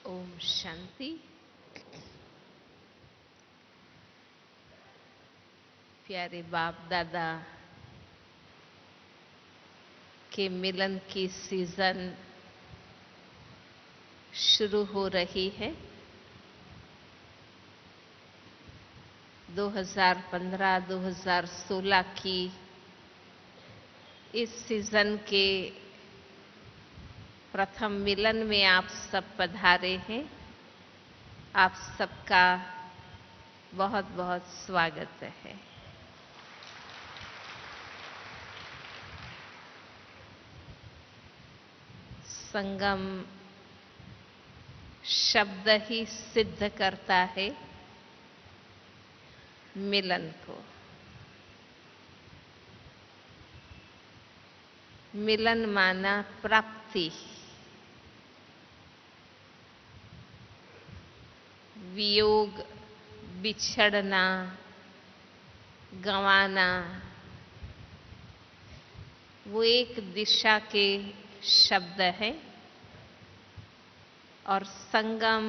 ओम शांति। प्यारे बाप दादा के मिलन की सीजन शुरू हो रही है। 2015-2016 की इस सीजन के प्रथम मिलन में आप सब पधारे हैं। आप सबका बहुत बहुत स्वागत है। संगम शब्द ही सिद्ध करता है मिलन को। मिलन माना प्राप्ति, वियोग, बिछड़ना, गंवाना, वो एक दिशा के शब्द हैं और संगम,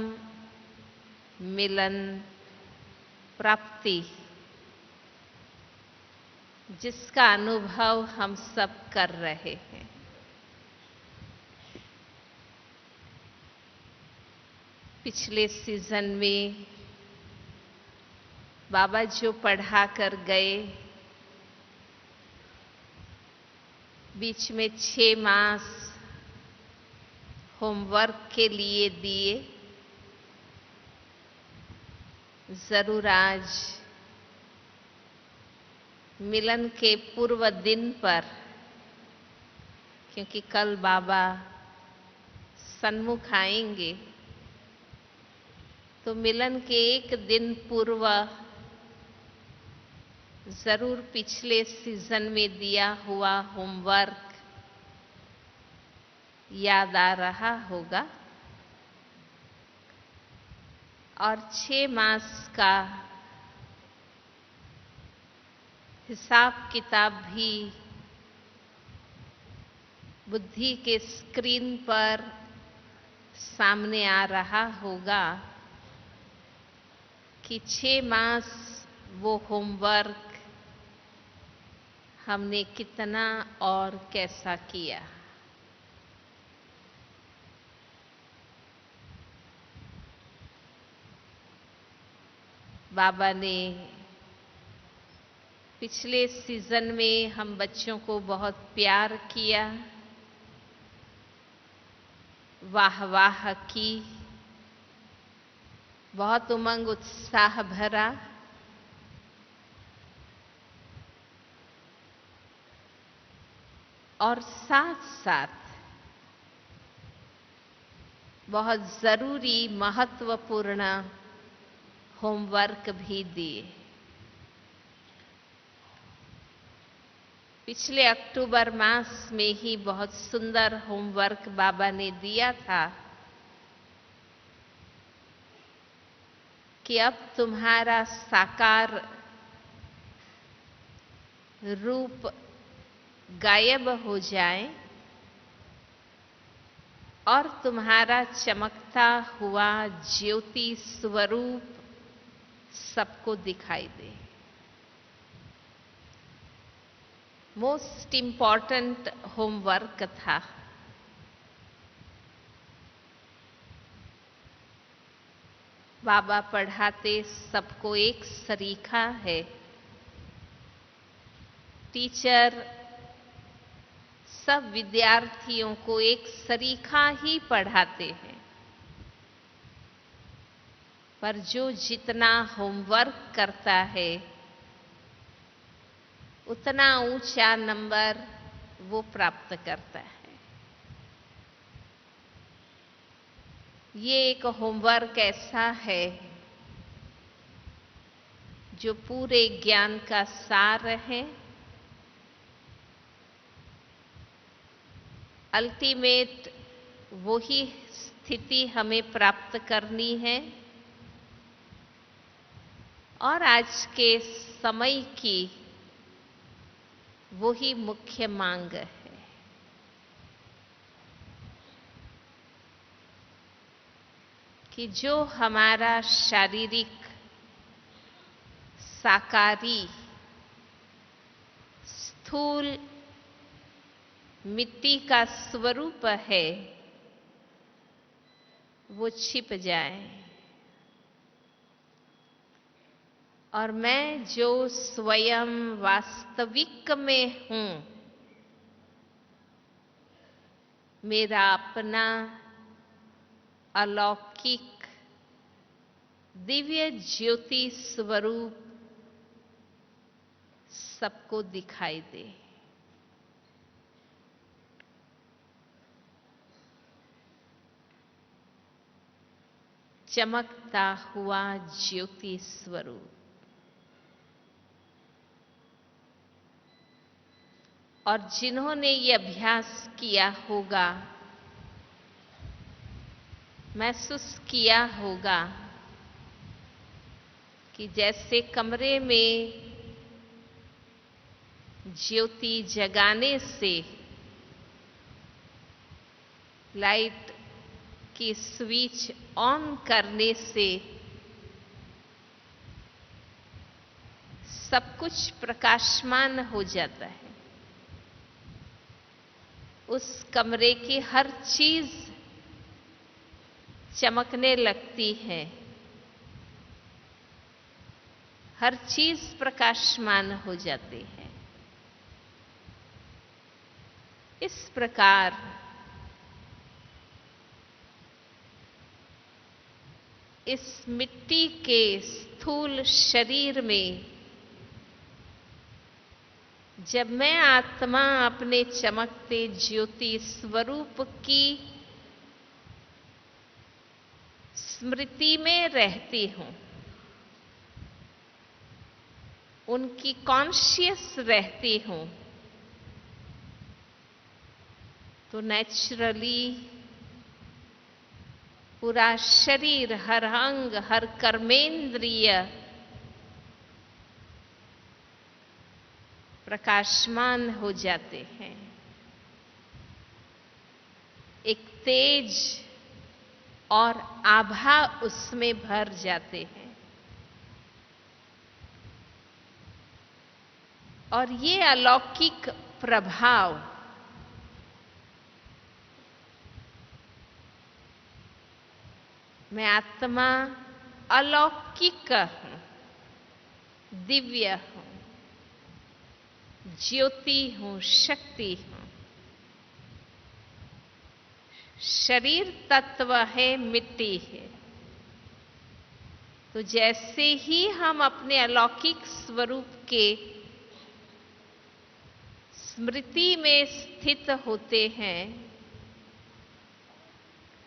मिलन, प्राप्ति जिसका अनुभव हम सब कर रहे हैं। पिछले सीजन में बाबा जो पढ़ा कर गए, बीच में 6 मास होमवर्क के लिए दिए। जरूर आज मिलन के पूर्व दिन पर, क्योंकि कल बाबा सन्मुख आएंगे, तो मिलन के एक दिन पूर्व जरूर पिछले सीजन में दिया हुआ होमवर्क याद आ रहा होगा और 6 मास का हिसाब किताब भी बुद्धि के स्क्रीन पर सामने आ रहा होगा कि 6 मास वो होमवर्क हमने कितना और कैसा किया। बाबा ने पिछले सीजन में हम बच्चों को बहुत प्यार किया, वाह वाह की, बहुत उमंग उत्साह भरा। और साथ साथ बहुत जरूरी महत्वपूर्ण होमवर्क भी दिए। पिछले अक्टूबर मास में ही बहुत सुंदर होमवर्क बाबा ने दिया था कि अब तुम्हारा साकार रूप गायब हो जाए और तुम्हारा चमकता हुआ ज्योति स्वरूप सबको दिखाई दे। मोस्ट इम्पॉर्टेंट होमवर्क था। बाबा पढ़ाते सबको एक सरीखा है। टीचर सब विद्यार्थियों को एक सरीखा ही पढ़ाते हैं, पर जो जितना होमवर्क करता है उतना ऊंचा नंबर वो प्राप्त करता है। ये एक होमवर्क ऐसा है जो पूरे ज्ञान का सार है। अल्टीमेट वही स्थिति हमें प्राप्त करनी है और आज के समय की वही मुख्य मांग है। कि जो हमारा शारीरिक साकारी स्थूल मिट्टी का स्वरूप है वो छिप जाए और मैं जो स्वयं वास्तविक में हूं, मेरा अपना अलौकिक दिव्य ज्योति स्वरूप सबको दिखाई दे। चमकता हुआ ज्योति स्वरूप। और जिन्होंने ये अभ्यास किया होगा, महसूस किया होगा कि जैसे कमरे में ज्योति जगाने से, लाइट की स्विच ऑन करने से सब कुछ प्रकाशमान हो जाता है। उस कमरे की हर चीज चमकने लगती है, हर चीज प्रकाशमान हो जाती है। इस प्रकार इस मिट्टी के स्थूल शरीर में जब मैं आत्मा अपने चमकते ज्योति स्वरूप की स्मृति में रहती हूं, उनकी कॉन्शियस रहती हूं, तो नेचुरली पूरा शरीर, हर अंग, हर कर्मेंद्रिय प्रकाशमान हो जाते हैं। एक तेज और आभा उसमें भर जाते हैं। और ये अलौकिक प्रभाव मैं आत्मा अलौकिक हूं, दिव्य हूं, ज्योति हूं, शक्ति हूं। शरीर तत्व है, मिट्टी है। तो जैसे ही हम अपने अलौकिक स्वरूप के स्मृति में स्थित होते हैं,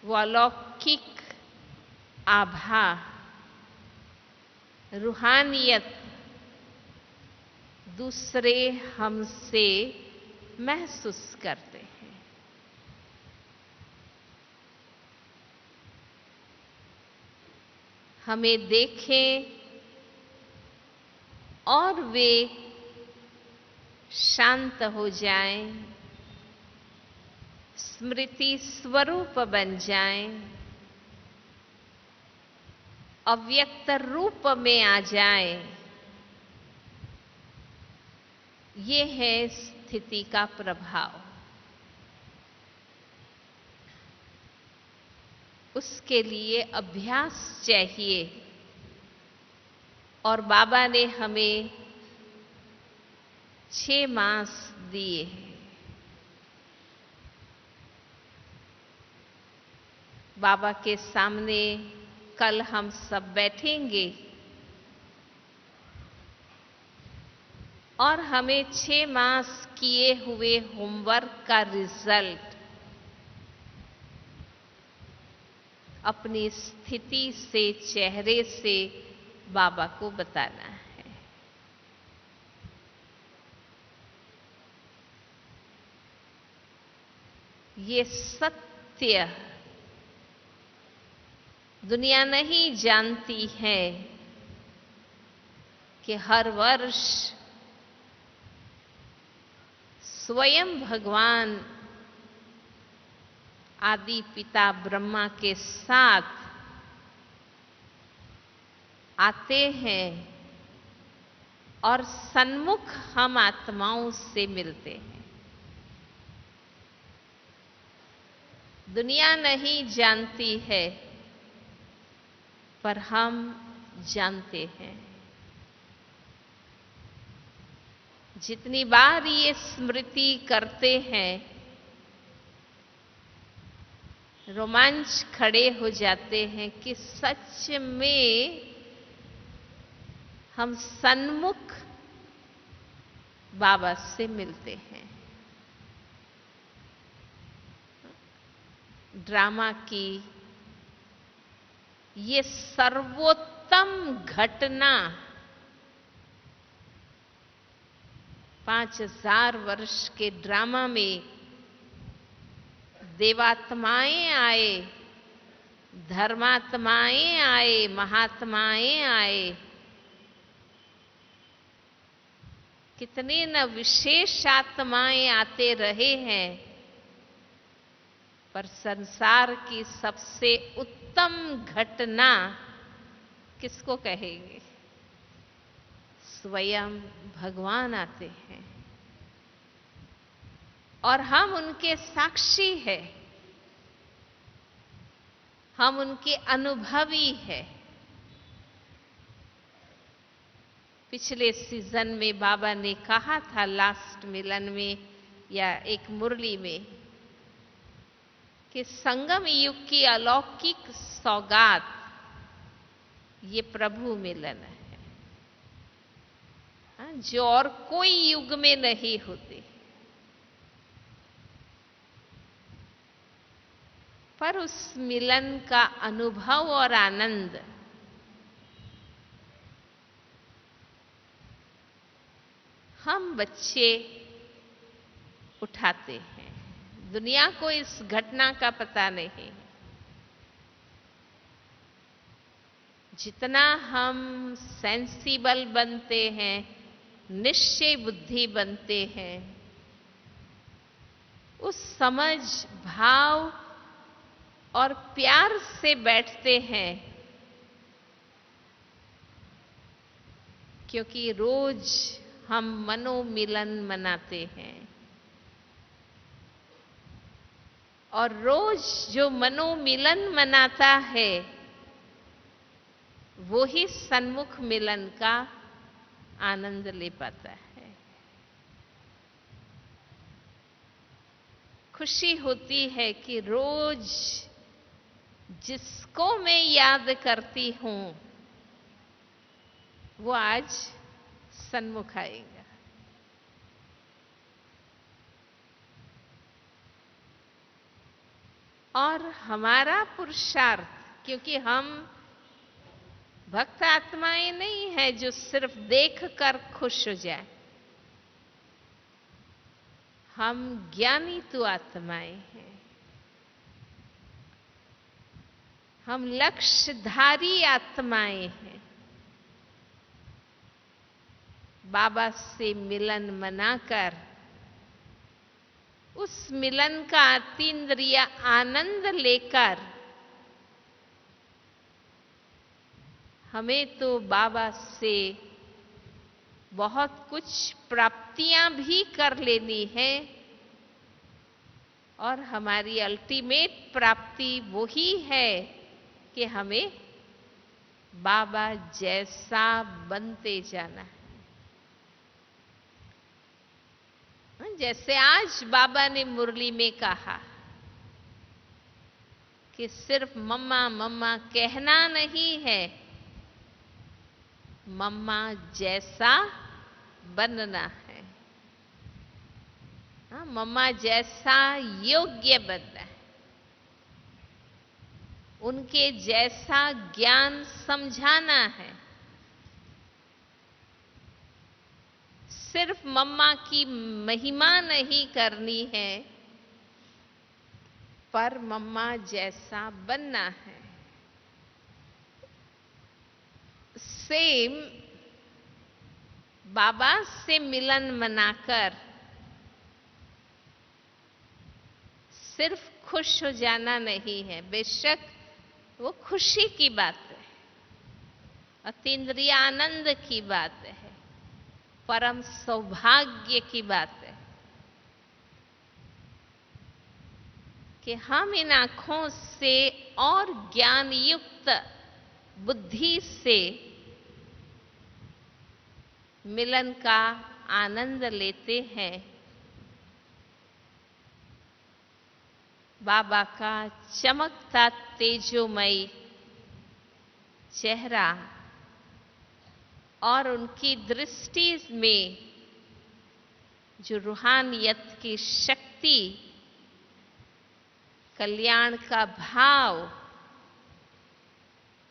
वो अलौकिक आभा, रूहानियत दूसरे हमसे महसूस करते हैं। हमें देखें और वे शांत हो जाएं, स्मृति स्वरूप बन जाएं, अव्यक्त रूप में आ जाएं। ये है स्थिति का प्रभाव। उसके लिए अभ्यास चाहिए और बाबा ने हमें 6 मास दिए हैं। बाबा के सामने कल हम सब बैठेंगे और हमें 6 मास किए हुए होमवर्क का रिजल्ट अपनी स्थिति से, चेहरे से बाबा को बताना है। ये सत्य दुनिया नहीं जानती है कि हर वर्ष स्वयं भगवान आदि पिता ब्रह्मा के साथ आते हैं और सन्मुख हम आत्माओं से मिलते हैं। दुनिया नहीं जानती है, पर हम जानते हैं। जितनी बार ये स्मृति करते हैं, रोमांच खड़े हो जाते हैं कि सच में हम सन्मुख बाबा से मिलते हैं। ड्रामा की ये सर्वोत्तम घटना 5000 वर्ष के ड्रामा में देवात्माएं आए, धर्मात्माएं आए, महात्माएं आए, कितने न विशेष आत्माएं आते रहे हैं, पर संसार की सबसे उत्तम घटना किसको कहेंगे? स्वयं भगवान आते हैं और हम उनके साक्षी हैं, हम उनके अनुभवी हैं। पिछले सीजन में बाबा ने कहा था, लास्ट मिलन में या एक मुरली में, कि संगम युग की अलौकिक सौगात ये प्रभु मिलन है, जो और कोई युग में नहीं होती। पर उस मिलन का अनुभव और आनंद हम बच्चे उठाते हैं। दुनिया को इस घटना का पता नहीं। जितना हम सेंसिबल बनते हैं, निश्चय बुद्धि बनते हैं, उस समझ, भाव और प्यार से बैठते हैं, क्योंकि रोज हम मनोमिलन मनाते हैं और रोज जो मनोमिलन मनाता है वो ही सन्मुख मिलन का आनंद ले पाता है। खुशी होती है कि रोज जिसको मैं याद करती हूं वो आज सन्मुख आएगा। और हमारा पुरुषार्थ, क्योंकि हम भक्त आत्माएं नहीं है जो सिर्फ देखकर खुश हो जाए, हम ज्ञानी तो आत्माएं हैं, हम लक्ष्यधारी आत्माएं हैं। बाबा से मिलन मनाकर उस मिलन का अतीन्द्रिय आनंद लेकर हमें तो बाबा से बहुत कुछ प्राप्तियां भी कर लेनी है और हमारी अल्टीमेट प्राप्ति वही है कि हमें बाबा जैसा बनते जाना है। जैसे आज बाबा ने मुरली में कहा कि सिर्फ मम्मा मम्मा कहना नहीं है, मम्मा जैसा बनना है। मम्मा जैसा योग्य बनना है, उनके जैसा ज्ञान समझाना है। सिर्फ मम्मा की महिमा नहीं करनी है, पर मम्मा जैसा बनना है। सेम बाबा से मिलन मनाकर सिर्फ खुश हो जाना नहीं है। बेशक वो खुशी की बात है, अतीन्द्रिय आनंद की बात है, परम सौभाग्य की बात है कि हम इन आंखों से और ज्ञान युक्त बुद्धि से मिलन का आनंद लेते हैं। बाबा का चमकता तेजोमय चेहरा और उनकी दृष्टि में जो रूहानियत की शक्ति, कल्याण का भाव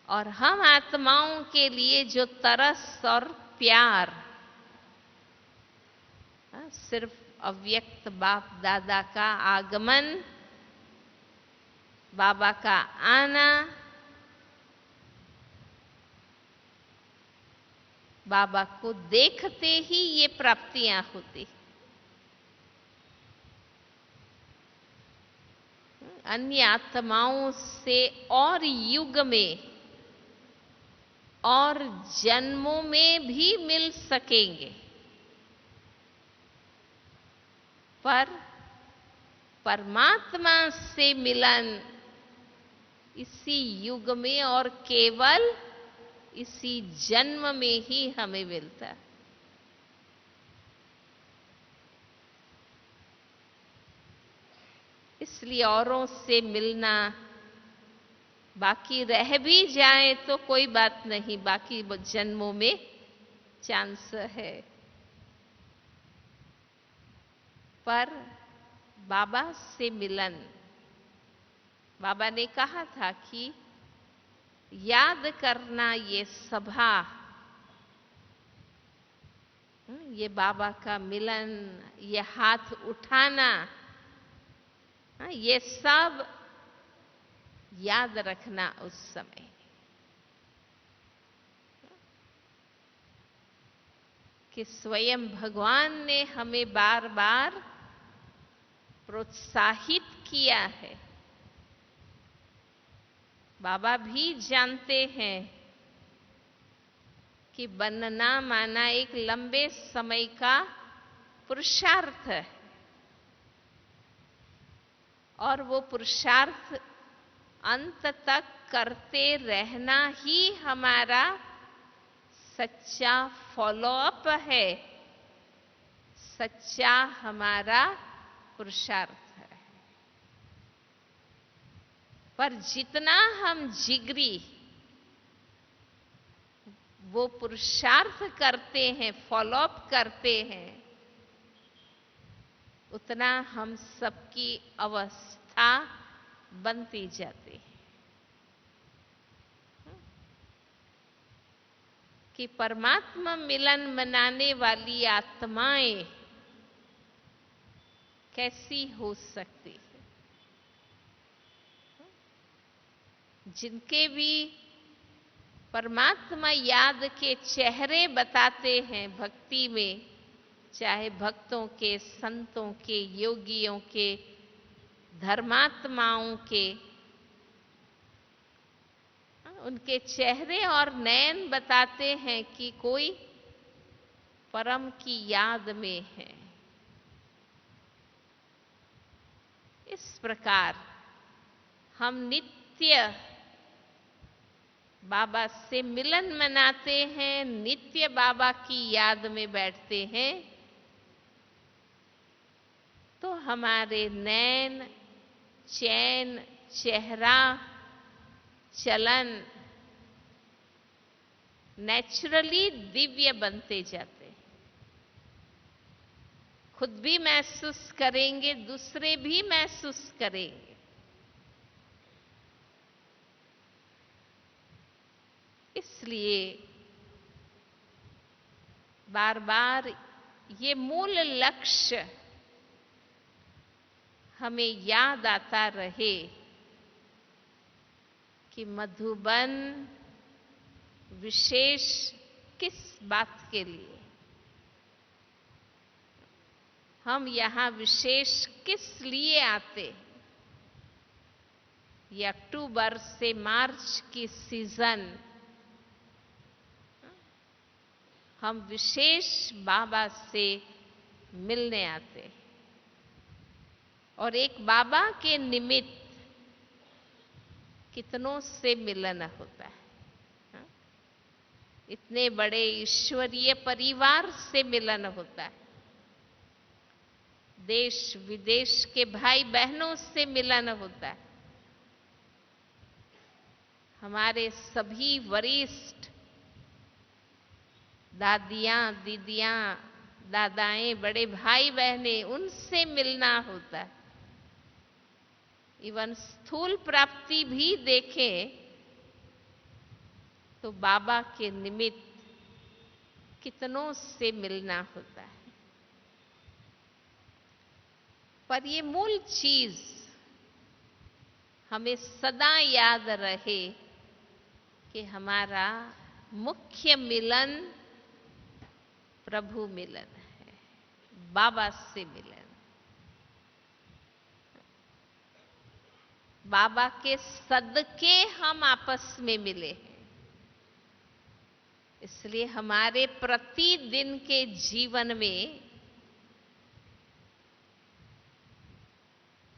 और हम आत्माओं के लिए जो तरस और प्यार, सिर्फ अव्यक्त बाप दादा का आगमन, बाबा का आना, बाबा को देखते ही ये प्राप्तियां होती। अन्य आत्माओं से और युग में और जन्मों में भी मिल सकेंगे, पर परमात्मा से मिलन इसी युग में और केवल इसी जन्म में ही हमें मिलता है। इसलिए औरों से मिलना बाकी रह भी जाए तो कोई बात नहीं, बाकी जन्मों में चांस है, पर बाबा से मिलन, बाबा ने कहा था कि याद करना ये सभा, ये बाबा का मिलन, ये हाथ उठाना, ये सब याद रखना उस समय। कि स्वयं भगवान ने हमें बार बार प्रोत्साहित किया है। बाबा भी जानते हैं कि बनना माना एक लंबे समय का पुरुषार्थ है और वो पुरुषार्थ अंत तक करते रहना ही हमारा सच्चा फॉलोअप है, सच्चा हमारा पुरुषार्थ है। पर जितना हम जिगरी वो पुरुषार्थ करते हैं, फॉलोअप करते हैं, उतना हम सबकी अवस्था बनती जाती है। कि परमात्मा मिलन मनाने वाली आत्माएं कैसी हो सकती है, जिनके भी परमात्मा याद के चेहरे बताते हैं भक्ति में, चाहे भक्तों के, संतों के, योगियों के, धर्मात्माओं के, उनके चेहरे और नयन बताते हैं कि कोई परम की याद में है। इस प्रकार हम नित्य बाबा से मिलन मनाते हैं, नित्य बाबा की याद में बैठते हैं, तो हमारे नैन, चैन, चेहरा, चलन नेचुरली दिव्य बनते जाते हैं। खुद भी महसूस करेंगे, दूसरे भी महसूस करेंगे। इसलिए बार बार ये मूल लक्ष्य हमें याद आता रहे कि मधुबन विशेष किस बात के लिए, हम यहां विशेष किस लिए आते। ये अक्टूबर से मार्च की सीजन हम विशेष बाबा से मिलने आते हैं। और एक बाबा के निमित्त कितनों से मिलन होता है। हाँ? इतने बड़े ईश्वरीय परिवार से मिलन होता है। देश विदेश के भाई बहनों से मिलन होता है। हमारे सभी वरिष्ठ दादियां, दीदियां, दादाएं, बड़े भाई बहनें, उनसे मिलना होता है। इवन स्थूल प्राप्ति भी देखें तो बाबा के निमित्त कितनों से मिलना होता है। पर ये मूल चीज हमें सदा याद रहे कि हमारा मुख्य मिलन प्रभु मिलन है, बाबा से मिलन। बाबा के सदके हम आपस में मिले हैं। इसलिए हमारे प्रतिदिन के जीवन में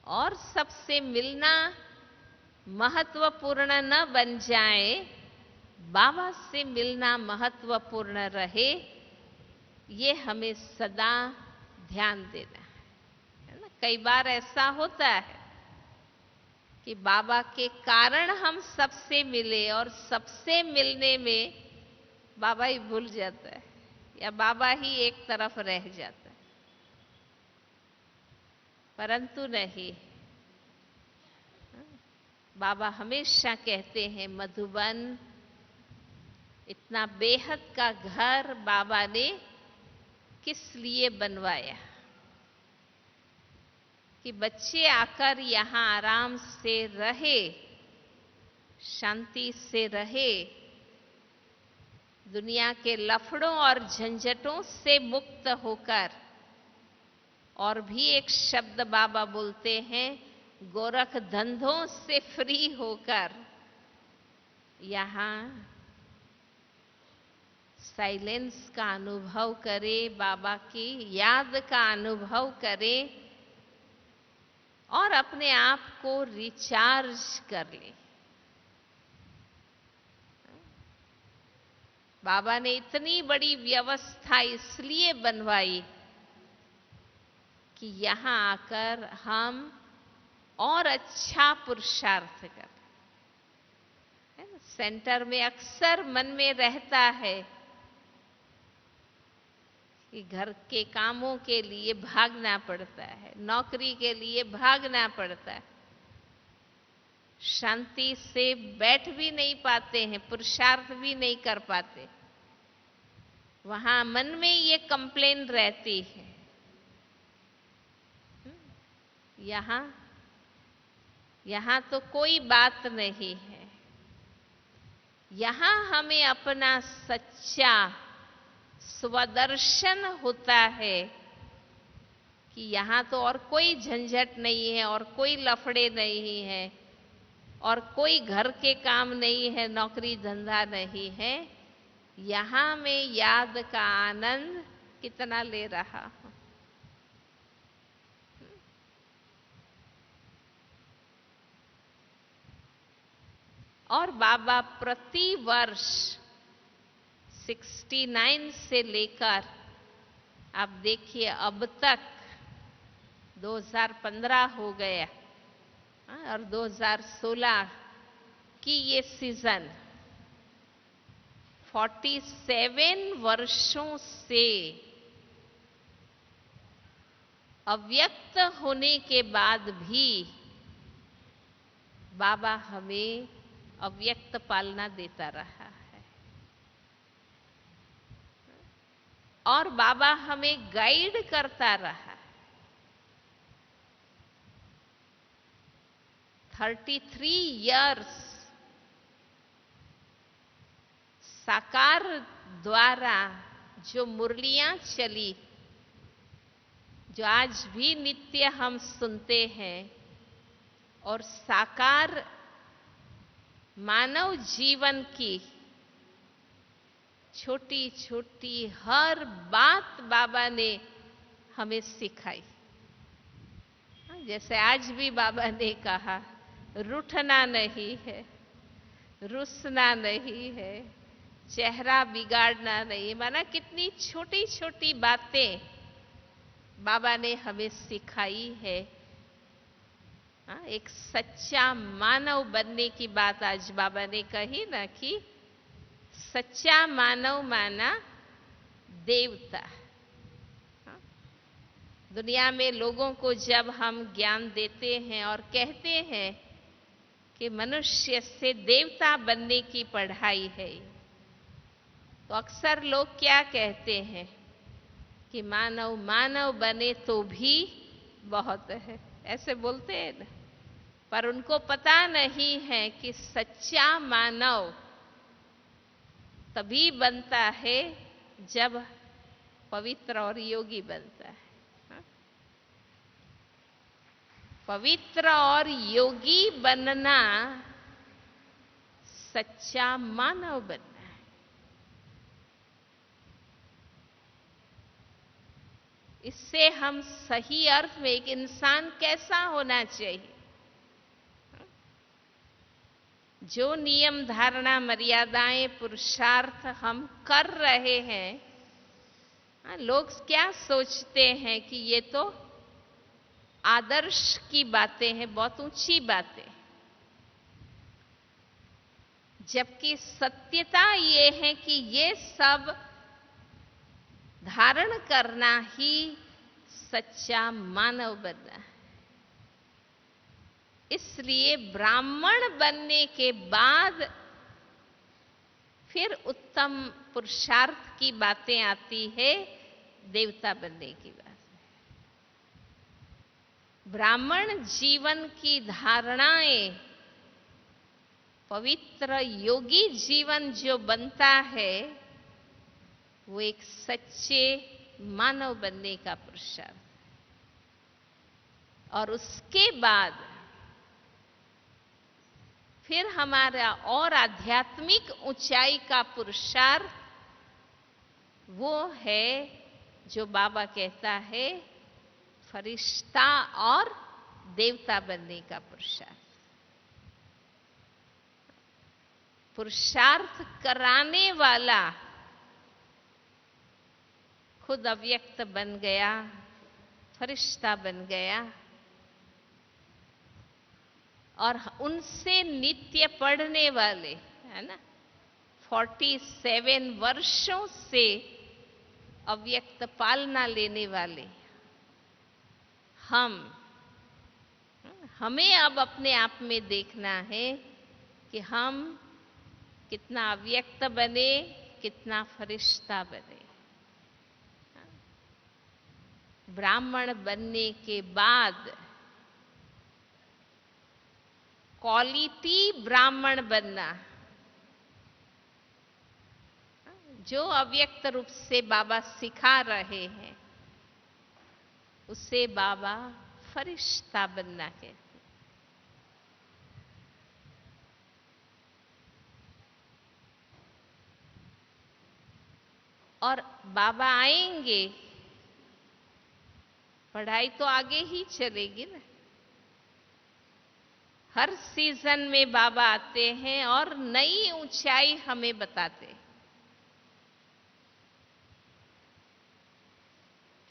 और सबसे मिलना महत्वपूर्ण न बन जाए, बाबा से मिलना महत्वपूर्ण रहे, ये हमें सदा ध्यान देना है ना। कई बार ऐसा होता है कि बाबा के कारण हम सबसे मिले और सबसे मिलने में बाबा ही भूल जाता है या बाबा ही एक तरफ रह जाता है। परंतु नहीं, बाबा हमेशा कहते हैं, मधुबन इतना बेहद का घर बाबा ने किस लिए बनवाया कि बच्चे आकर यहां आराम से रहे, शांति से रहे, दुनिया के लफड़ों और झंझटों से मुक्त होकर। और भी एक शब्द बाबा बोलते हैं, गोरख धंधों से फ्री होकर यहां साइलेंस का अनुभव करे, बाबा की याद का अनुभव करे और अपने आप को रिचार्ज कर ले। बाबा ने इतनी बड़ी व्यवस्था इसलिए बनवाई कि यहां आकर हम और अच्छा पुरुषार्थ करें। सेंटर में अक्सर मन में रहता है कि घर के कामों के लिए भागना पड़ता है, नौकरी के लिए भागना पड़ता है, शांति से बैठ भी नहीं पाते हैं, पुरुषार्थ भी नहीं कर पाते। वहां मन में ये कंप्लेन रहती है। यहां तो कोई बात नहीं है। यहां हमें अपना सच्चा स्वदर्शन होता है कि यहां तो और कोई झंझट नहीं है और कोई लफड़े नहीं है और कोई घर के काम नहीं है, नौकरी धंधा नहीं है। यहां मैं याद का आनंद कितना ले रहा हूं। और बाबा प्रति वर्ष 69 से लेकर आप देखिए अब तक 2015 हो गया और 2016 की ये सीजन 47 वर्षों से अव्यक्त होने के बाद भी बाबा हमें अव्यक्त पालना देता रहा है और बाबा हमें गाइड करता रहा। 33 इयर्स साकार द्वारा जो मुरलियां चली, जो आज भी नित्य हम सुनते हैं, और साकार मानव जीवन की छोटी छोटी हर बात बाबा ने हमें सिखाई। जैसे आज भी बाबा ने कहा, रूठना नहीं है, रुसना नहीं है, चेहरा बिगाड़ना नहीं। माना कितनी छोटी छोटी बातें बाबा ने हमें सिखाई है। एक सच्चा मानव बनने की बात आज बाबा ने कही ना, कि सच्चा मानव माना देवता। दुनिया में लोगों को जब हम ज्ञान देते हैं और कहते हैं कि मनुष्य से देवता बनने की पढ़ाई है, तो अक्सर लोग क्या कहते हैं कि मानव मानव बने तो भी बहुत है, ऐसे बोलते हैं ना। पर उनको पता नहीं है कि सच्चा मानव तभी बनता है जब पवित्र और योगी बनता है। पवित्र और योगी बनना सच्चा मानव बनना है। इससे हम सही अर्थ में एक इंसान कैसा होना चाहिए, जो नियम धारणा मर्यादाएं पुरुषार्थ हम कर रहे हैं, लोग क्या सोचते हैं कि ये तो आदर्श की बातें हैं, बहुत ऊंची बातें। जबकि सत्यता ये है कि ये सब धारण करना ही सच्चा मानव बनना है। इसलिए ब्राह्मण बनने के बाद फिर उत्तम पुरुषार्थ की बातें आती है, देवता बनने की बात। ब्राह्मण जीवन की धारणाएं, पवित्र योगी जीवन जो बनता है, वो एक सच्चे मानव बनने का पुरुषार्थ। और उसके बाद फिर हमारा और आध्यात्मिक ऊंचाई का पुरुषार्थ वो है जो बाबा कहता है, फरिश्ता और देवता बनने का पुरुषार्थ। पुरुषार्थ कराने वाला खुद अव्यक्त बन गया, फरिश्ता बन गया, और उनसे नित्य पढ़ने वाले, है ना, 47 वर्षों से अव्यक्त पालना लेने वाले हमें अब अपने आप में देखना है कि हम कितना अव्यक्त बने, कितना फरिश्ता बने। ब्राह्मण बनने के बाद क्वालिटी ब्राह्मण बनना, जो अव्यक्त रूप से बाबा सिखा रहे हैं, उसे बाबा फरिश्ता बनना कहते हैं। और बाबा आएंगे, पढ़ाई तो आगे ही चलेगी ना। हर सीजन में बाबा आते हैं और नई ऊंचाई हमें बताते हैं।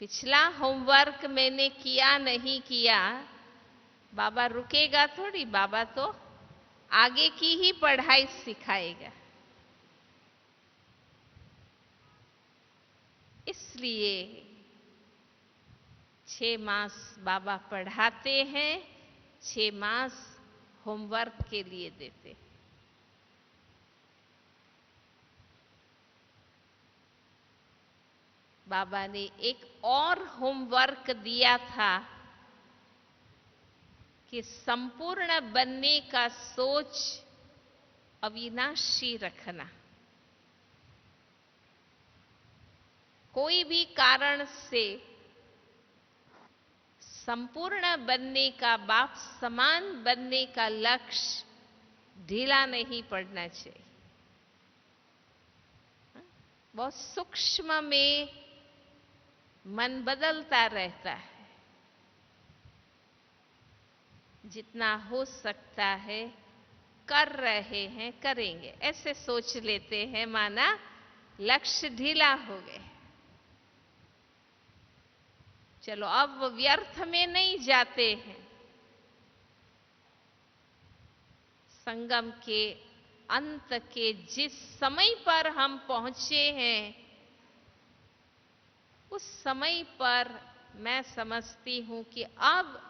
पिछला होमवर्क मैंने किया नहीं किया, बाबा रुकेगा थोड़ी, बाबा तो आगे की ही पढ़ाई सिखाएगा। इसलिए 6 मास बाबा पढ़ाते हैं, 6 मास होमवर्क के लिए देते हैं। बाबा ने एक और होमवर्क दिया था कि संपूर्ण बनने का सोच अविनाशी रखना। कोई भी कारण से संपूर्ण बनने का, बाप समान बनने का लक्ष्य ढीला नहीं पड़ना चाहिए। बहुत सूक्ष्म में मन बदलता रहता है। जितना हो सकता है कर रहे हैं, करेंगे, ऐसे सोच लेते हैं, माना लक्ष्य ढीला हो गए। चलो अब व्यर्थ में नहीं जाते हैं। संगम के अंत के जिस समय पर हम पहुंचे हैं, उस समय पर मैं समझती हूं कि अब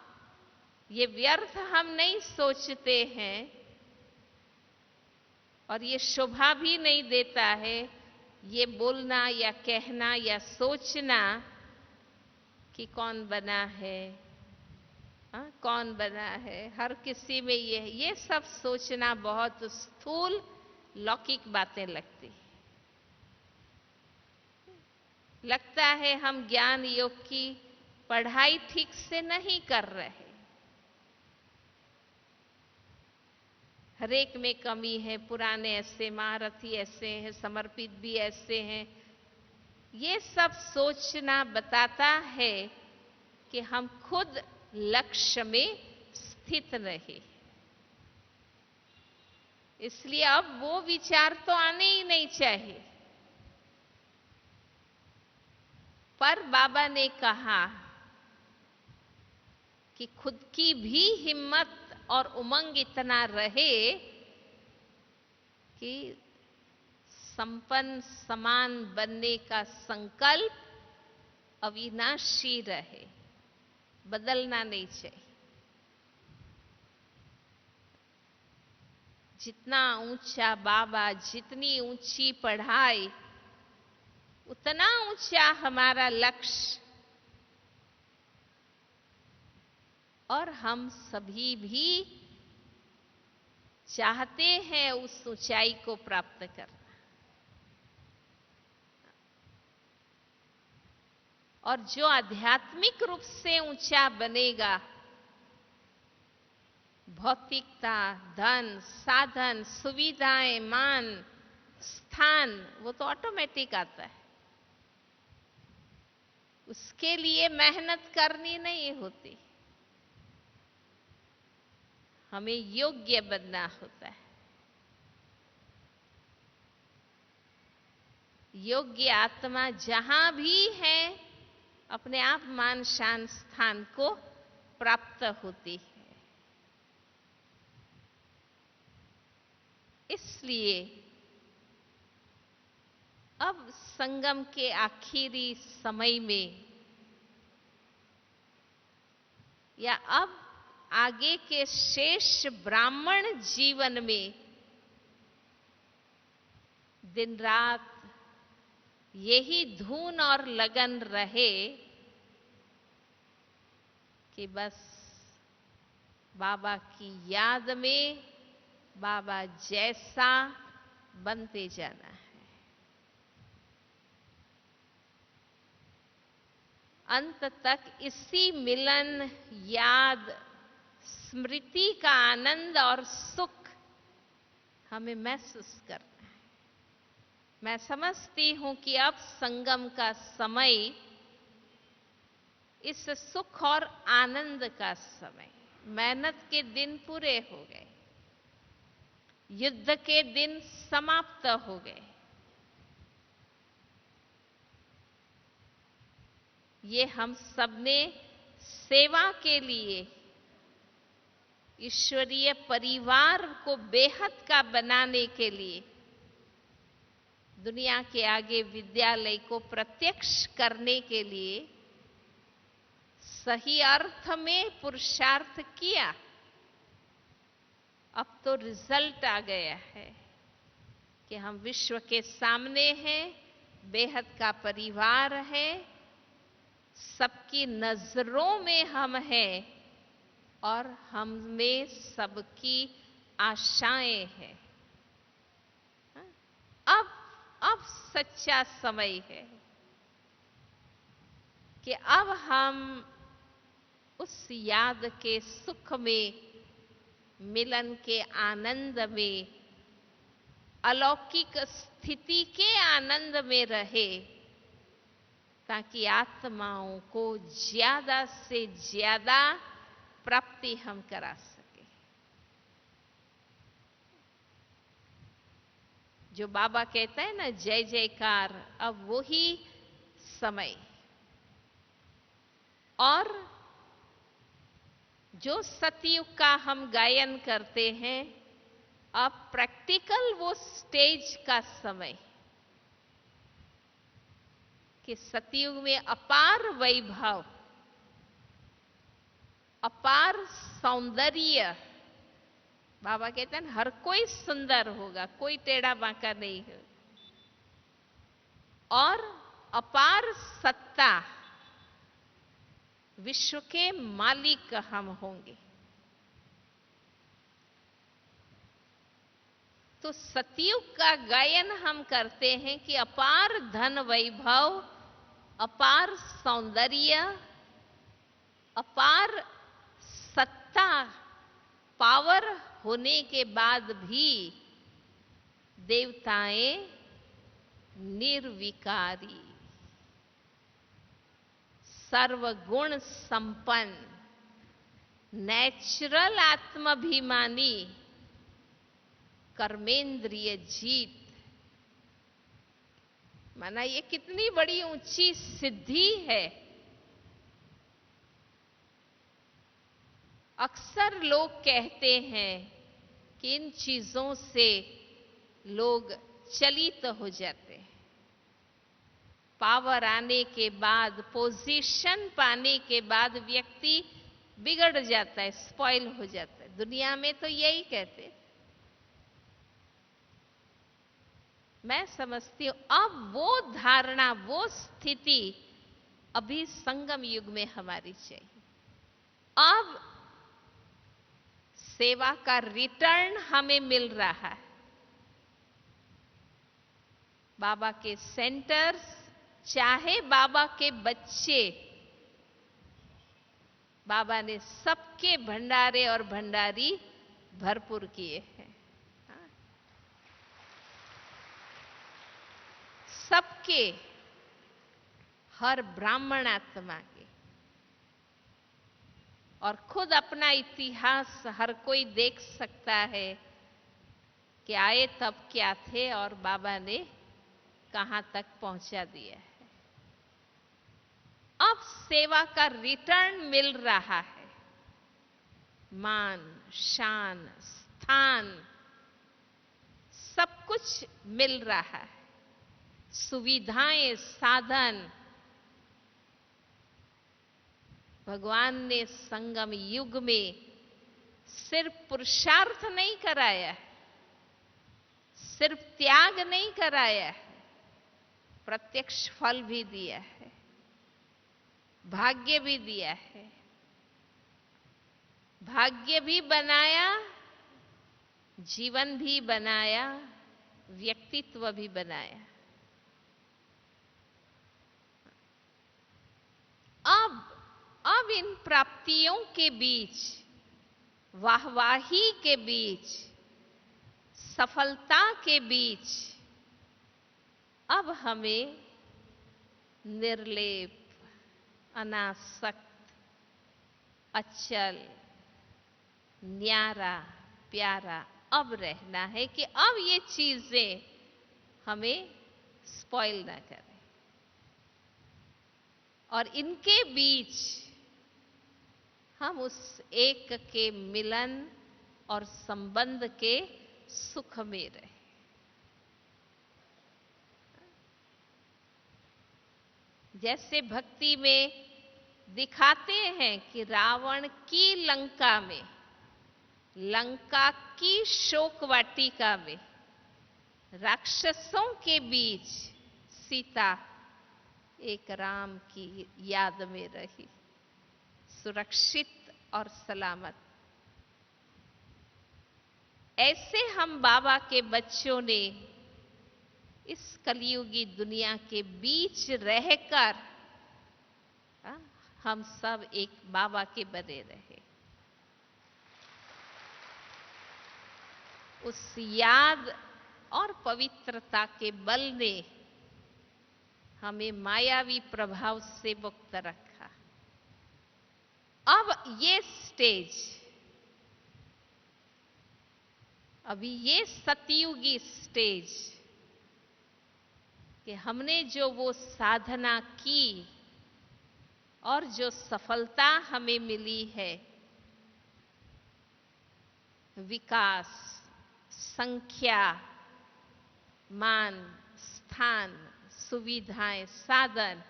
ये व्यर्थ हम नहीं सोचते हैं, और ये शोभा भी नहीं देता है ये बोलना या कहना या सोचना कि कौन बना है, कौन बना है। हर किसी में ये सब सोचना बहुत स्थूल लौकिक बातें लगती। लगता है हम ज्ञान योग की पढ़ाई ठीक से नहीं कर रहे, हरेक में कमी है, पुराने ऐसे, महारथी ऐसे हैं, समर्पित भी ऐसे हैं। ये सब सोचना बताता है कि हम खुद लक्ष्य में स्थित रहे। इसलिए अब वो विचार तो आने ही नहीं चाहिए। पर बाबा ने कहा कि खुद की भी हिम्मत और उमंग इतना रहे कि संपन्न समान बनने का संकल्प अविनाशी रहे, बदलना नहीं चाहिए। जितना ऊंचा बाबा, जितनी ऊंची पढ़ाई, उतना ऊंचा हमारा लक्ष्य। और हम सभी भी चाहते हैं उस ऊंचाई को प्राप्त करना। और जो आध्यात्मिक रूप से ऊंचा बनेगा, भौतिकता, धन, साधन, सुविधाएं, मान, स्थान, वो तो ऑटोमेटिक आता है। उसके लिए मेहनत करनी नहीं होती, हमें योग्य बनना होता है। योग्य आत्मा जहां भी है, अपने आप मान शान स्थान को प्राप्त होती है। इसलिए अब संगम के आखिरी समय में, या अब आगे के शेष ब्राह्मण जीवन में, दिन रात यही धून और लगन रहे कि बस बाबा की याद में बाबा जैसा बनते जाना है। अंत तक इसी मिलन, याद, स्मृति का आनंद और सुख हमें महसूस करना है। मैं समझती हूं कि अब संगम का समय इस सुख और आनंद का समय। मेहनत के दिन पूरे हो गए, युद्ध के दिन समाप्त हो गए। ये हम सबने सेवा के लिए, ईश्वरीय परिवार को बेहद का बनाने के लिए, दुनिया के आगे विद्यालय को प्रत्यक्ष करने के लिए सही अर्थ में पुरुषार्थ किया। अब तो रिजल्ट आ गया है कि हम विश्व के सामने हैं, बेहद का परिवार है, सबकी नजरों में हम हैं और हम में सबकी आशाएं हैं। अब सच्चा समय है कि अब हम उस याद के सुख में, मिलन के आनंद में अलौकिक स्थिति के आनंद में रहे, ताकि आत्माओं को ज्यादा से ज्यादा प्राप्ति हम करा सके। जो बाबा कहता है ना, जय जयकार, अब वही समय। और जो सतयुग का हम गायन करते हैं, अब प्रैक्टिकल वो स्टेज का समय कि सतयुग में अपार वैभव, अपार सौंदर्य, बाबा कहते हैं हर कोई सुंदर होगा, कोई टेढ़ा बांका नहीं है, और अपार सत्ता, विश्व के मालिक हम होंगे। तो सतयुग का गायन हम करते हैं कि अपार धन वैभव, अपार सौंदर्य, अपार सत्ता, पावर होने के बाद भी देवताएं निर्विकारी, सर्वगुण संपन्न, नेचुरल आत्माभिमानी, कर्मेंद्रिय जीत। माना ये कितनी बड़ी ऊंची सिद्धि है। अक्सर लोग कहते हैं कि इन चीजों से लोग चलित हो जाते हैं। पावर आने के बाद, पोजीशन पाने के बाद व्यक्ति बिगड़ जाता है, स्पॉइल हो जाता है। दुनिया में तो यही कहते हैं। मैं समझती हूं अब वो धारणा, वो स्थिति अभी संगम युग में हमारी चाहिए। अब सेवा का रिटर्न हमें मिल रहा है। बाबा के सेंटर्स, चाहे बाबा के बच्चे, बाबा ने सबके भंडारे और भंडारी भरपूर किए हैं। सबके, हर ब्राह्मण आत्मा के। और खुद अपना इतिहास हर कोई देख सकता है कि आए तब क्या थे और बाबा ने कहां तक पहुंचा दिया है। अब सेवा का रिटर्न मिल रहा है। मान, शान, स्थान, सब कुछ मिल रहा है। सुविधाएं, साधन। भगवान ने संगम युग में सिर्फ पुरुषार्थ नहीं कराया, सिर्फ त्याग नहीं कराया, प्रत्यक्ष फल भी दिया है, भाग्य भी दिया है। भाग्य भी बनाया, जीवन भी बनाया, व्यक्तित्व भी बनाया। अब इन प्राप्तियों के बीच, वाहवाही के बीच, सफलता के बीच, अब हमें निर्लेप, अनासक्त, अचल, न्यारा, प्यारा अब रहना है कि अब ये चीजें हमें स्पॉइल ना करें। और इनके बीच हम उस एक के मिलन और संबंध के सुख में रहे। जैसे भक्ति में दिखाते हैं कि रावण की लंका में, लंका की शोक वाटिका में, राक्षसों के बीच सीता एक राम की याद में रही, सुरक्षित और सलामत। ऐसे हम बाबा के बच्चों ने इस कलियुगी दुनिया के बीच रहकर हम सब एक बाबा के बने रहे। उस याद और पवित्रता के बल ने हमें मायावी प्रभाव से मुक्त रखा। अब ये स्टेज, अभी ये सतयुगी स्टेज कि हमने जो वो साधना की और जो सफलता हमें मिली है, विकास, संख्या, मान, स्थान, सुविधाएं, साधन,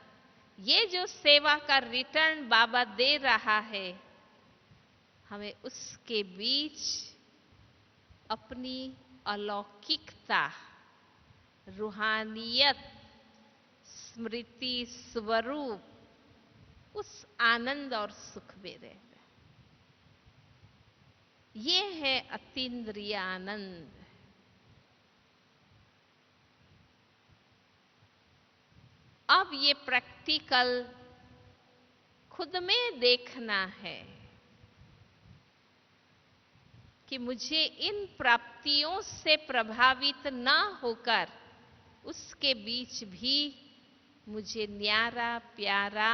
ये जो सेवा का रिटर्न बाबा दे रहा है, हमें उसके बीच अपनी अलौकिकता, रूहानियत, स्मृति स्वरूप, उस आनंद और सुख में रहना। ये है अतीन्द्रिय आनंद। अब ये प्रैक्टिकल खुद में देखना है कि मुझे इन प्राप्तियों से प्रभावित ना होकर उसके बीच भी मुझे न्यारा प्यारा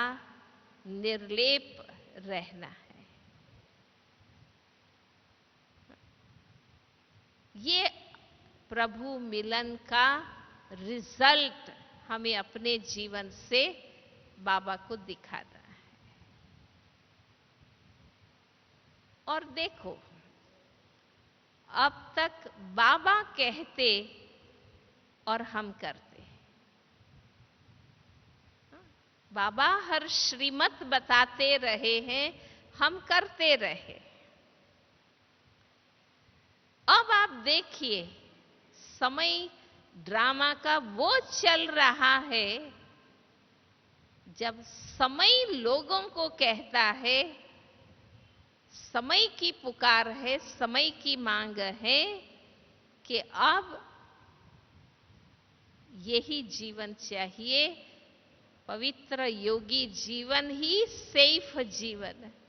निर्लेप रहना है। ये प्रभु मिलन का रिजल्ट हमें अपने जीवन से बाबा को दिखाना है। और देखो, अब तक बाबा कहते और हम करते, बाबा हर श्रीमत बताते रहे हैं, हम करते रहे। अब आप देखिए, समय ड्रामा का वो चल रहा है जब समय लोगों को कहता है, समय की पुकार है, समय की मांग है कि अब यही जीवन चाहिए, पवित्र योगी जीवन ही सेफ जीवन है।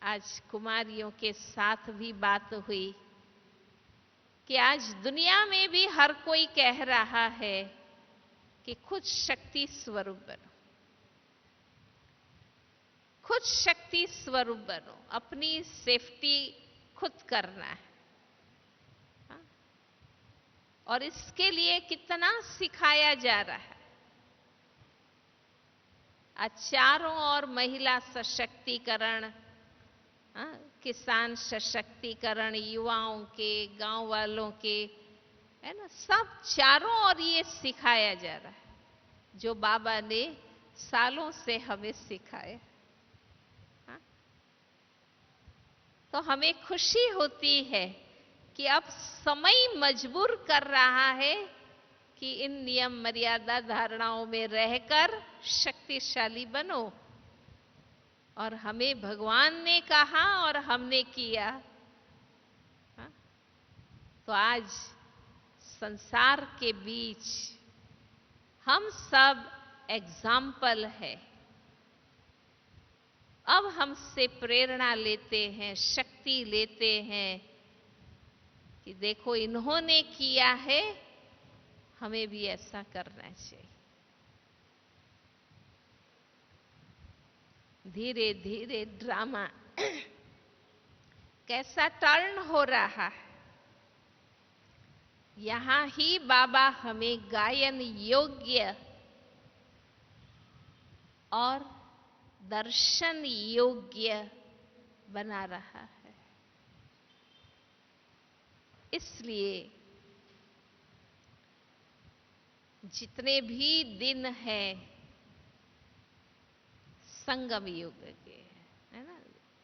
आज कुमारियों के साथ भी बात हुई कि आज दुनिया में भी हर कोई कह रहा है कि खुद शक्ति स्वरूप बनो, खुद शक्ति स्वरूप बनो, अपनी सेफ्टी खुद करना है। और इसके लिए कितना सिखाया जा रहा है। आज चारों ओर महिला सशक्तिकरण, किसान सशक्तिकरण, युवाओं के, गांव वालों के, है ना, सब चारों ओर ये सिखाया जा रहा है जो बाबा ने सालों से हमें सिखाया। तो हमें खुशी होती है कि अब समय मजबूर कर रहा है कि इन नियम मर्यादा धारणाओं में रहकर शक्तिशाली बनो। और हमें भगवान ने कहा और हमने किया। तो आज संसार के बीच हम सब एग्जाम्पल है। अब हमसे प्रेरणा लेते हैं, शक्ति लेते हैं कि देखो इन्होंने किया है, हमें भी ऐसा करना चाहिए। धीरे धीरे ड्रामा कैसा टर्न हो रहा है। यहां ही बाबा हमें गायन योग्य और दर्शन योग्य बना रहा है। इसलिए जितने भी दिन हैं संगम युग के, है ना,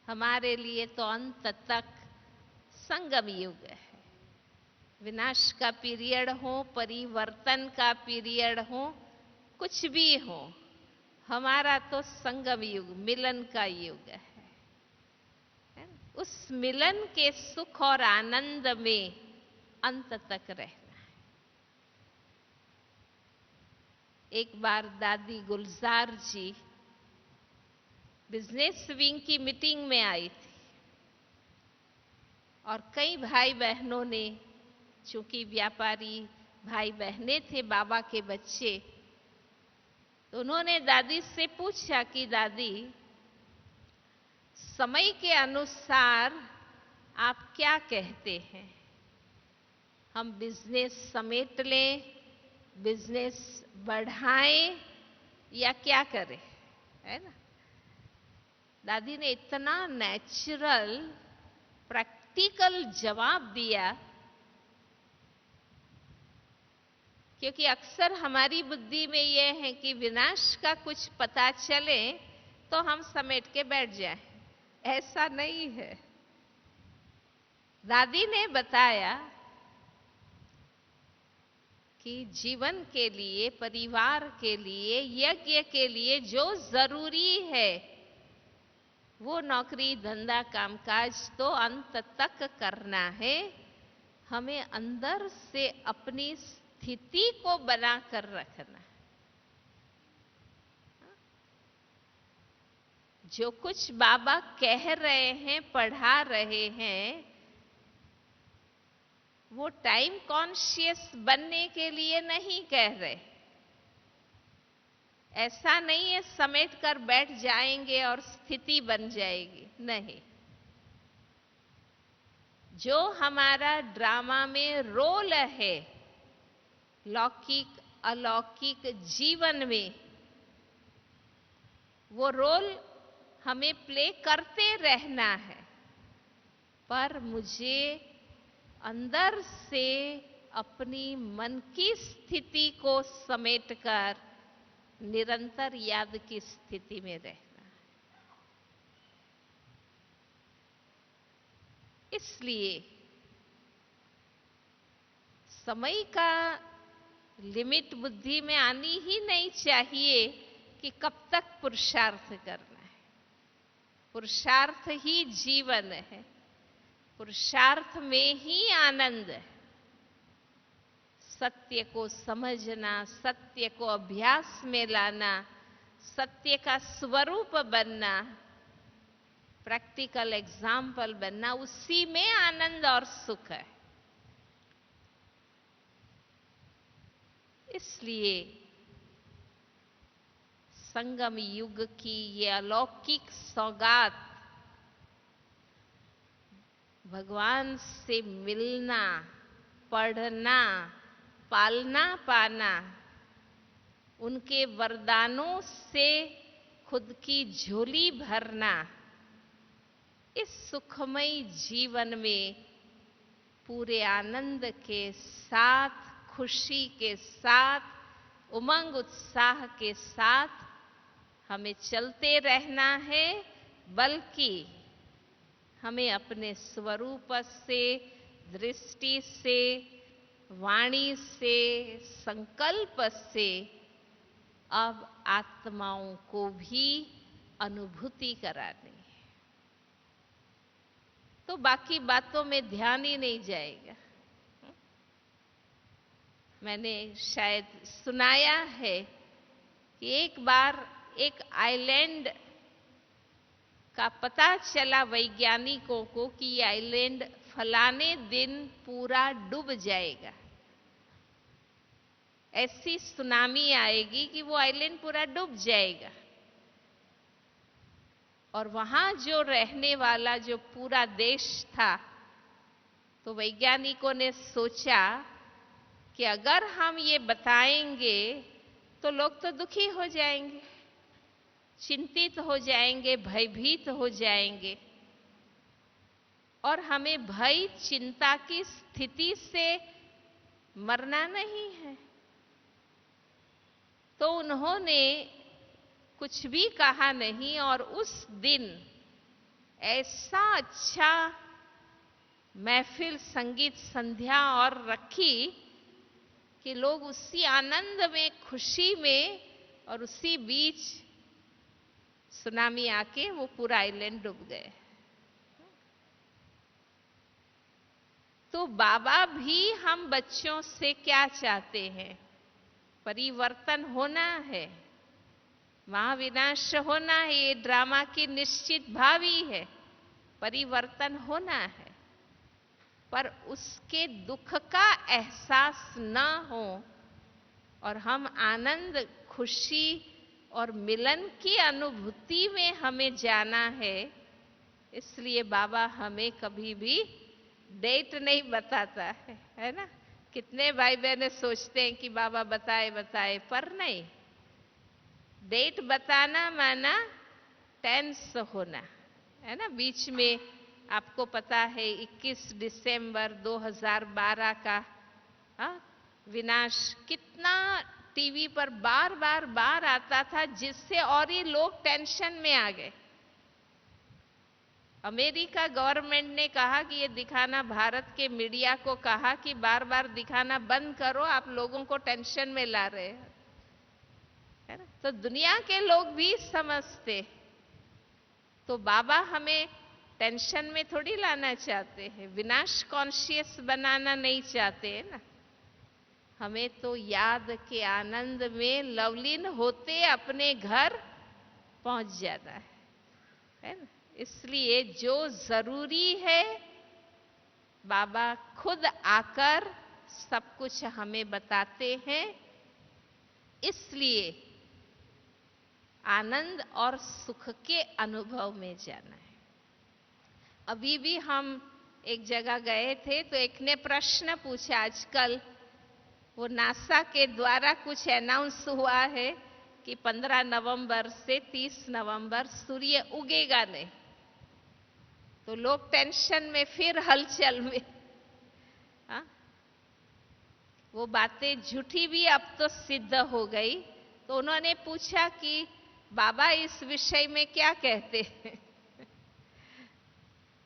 हमारे लिए तो अंत तक संगम युग है। विनाश का पीरियड हो, परिवर्तन का पीरियड हो, कुछ भी हो, हमारा तो संगम युग, मिलन का युग है। उस मिलन के सुख और आनंद में अंत तक रहना है। एक बार दादी गुलजार जी बिजनेस विंग की मीटिंग में आई थी और कई भाई बहनों ने, चूंकि व्यापारी भाई बहनें थे बाबा के बच्चे, तो उन्होंने दादी से पूछा कि दादी, समय के अनुसार आप क्या कहते हैं, हम बिजनेस समेट लें, बिजनेस बढ़ाएं या क्या करें, है ना। दादी ने इतना नेचुरल प्रैक्टिकल जवाब दिया, क्योंकि अक्सर हमारी बुद्धि में यह है कि विनाश का कुछ पता चले तो हम समेट के बैठ जाएं। ऐसा नहीं है। दादी ने बताया कि जीवन के लिए, परिवार के लिए, यज्ञ के लिए जो जरूरी है वो नौकरी, धंधा, कामकाज तो अंत तक करना है। हमें अंदर से अपनी स्थिति को बनाकर रखना है। जो कुछ बाबा कह रहे हैं, पढ़ा रहे हैं, वो टाइम कॉन्शियस बनने के लिए नहीं कह रहे। ऐसा नहीं है समेट कर बैठ जाएंगे और स्थिति बन जाएगी, नहीं। जो हमारा ड्रामा में रोल है, लौकिक अलौकिक जीवन में, वो रोल हमें प्ले करते रहना है। पर मुझे अंदर से अपनी मन की स्थिति को समेटकर निरंतर याद की स्थिति में रहना। इसलिए समय का लिमिट बुद्धि में आनी ही नहीं चाहिए कि कब तक पुरुषार्थ करना है। पुरुषार्थ ही जीवन है, पुरुषार्थ में ही आनंद है। सत्य को समझना, सत्य को अभ्यास में लाना, सत्य का स्वरूप बनना, प्रैक्टिकल एग्जाम्पल बनना, उसी में आनंद और सुख है। इसलिए संगम युग की ये अलौकिक सौगात, भगवान से मिलना, पढ़ना, पालना पाना, उनके वरदानों से खुद की झोली भरना, इस सुखमय जीवन में पूरे आनंद के साथ, खुशी के साथ, उमंग उत्साह के साथ हमें चलते रहना है। बल्कि हमें अपने स्वरूप से, दृष्टि से, वाणी से, संकल्प से अब आत्माओं को भी अनुभूति करानी है। तो बाकी बातों में ध्यान ही नहीं जाएगा। मैंने शायद सुनाया है कि एक बार एक आइलैंड का पता चला वैज्ञानिकों को कि ये आइलैंड फलाने दिन पूरा डूब जाएगा। ऐसी सुनामी आएगी कि वो आइलैंड पूरा डूब जाएगा। और वहां जो रहने वाला जो पूरा देश था, तो वैज्ञानिकों ने सोचा कि अगर हम ये बताएंगे तो लोग तो दुखी हो जाएंगे, चिंतित हो जाएंगे, भयभीत हो जाएंगे, और हमें भय, चिंता की स्थिति से मरना नहीं है। तो उन्होंने कुछ भी कहा नहीं और उस दिन ऐसा अच्छा महफिल, संगीत संध्या और रखी कि लोग उसी आनंद में, खुशी में, और उसी बीच सुनामी आके वो पूरा आइलैंड डूब गए। तो बाबा भी हम बच्चों से क्या चाहते हैं? परिवर्तन होना है। महाविनाश होना है, ये ड्रामा की निश्चित भावी है, परिवर्तन होना है। पर उसके दुख का एहसास न हो और हम आनंद, खुशी और मिलन की अनुभूति में हमें जाना है, इसलिए बाबा हमें कभी भी डेट नहीं बताता है ना। कितने भाई बहने सोचते हैं कि बाबा बताए बताए, पर नहीं। डेट बताना माना टेंस होना, है ना। बीच में आपको पता है 21 दिसंबर 2012 का विनाश कितना टीवी पर बार बार आता था, जिससे और ही लोग टेंशन में आ गए। अमेरिका गवर्नमेंट ने कहा कि ये दिखाना, भारत के मीडिया को कहा कि बार बार दिखाना बंद करो, आप लोगों को टेंशन में ला रहे हैं, है ना। तो दुनिया के लोग भी समझते, तो बाबा हमें टेंशन में थोड़ी लाना चाहते हैं, विनाश कॉन्शियस बनाना नहीं चाहते है ना। हमें तो याद के आनंद में लवलीन होते अपने घर पहुंच जाना है ना। इसलिए जो जरूरी है बाबा खुद आकर सब कुछ हमें बताते हैं, इसलिए आनंद और सुख के अनुभव में जाना है। अभी भी हम एक जगह गए थे तो एक ने प्रश्न पूछा, आजकल वो नासा के द्वारा कुछ अनाउंस हुआ है कि 15 नवंबर से 30 नवंबर सूर्य उगेगा नहीं, तो लोग टेंशन में, फिर हलचल में। हाँ? वो बातें झूठी भी अब तो सिद्ध हो गई। तो उन्होंने पूछा कि बाबा इस विषय में क्या कहते हैं।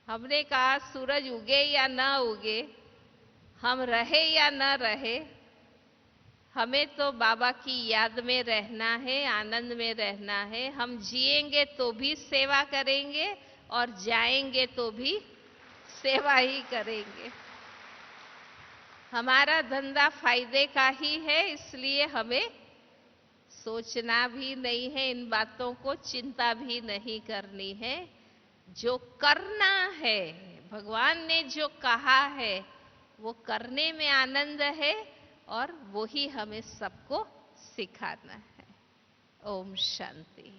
हमने कहा सूरज उगे या ना उगे, हम रहे या ना रहे, हमें तो बाबा की याद में रहना है, आनंद में रहना है। हम जिएंगे तो भी सेवा करेंगे और जाएंगे तो भी सेवा ही करेंगे। हमारा धंधा फायदे का ही है, इसलिए हमें सोचना भी नहीं है इन बातों को, चिंता भी नहीं करनी है। जो करना है, भगवान ने जो कहा है वो करने में आनंद है और वो ही हमें सबको सिखाना है। ओम शांति।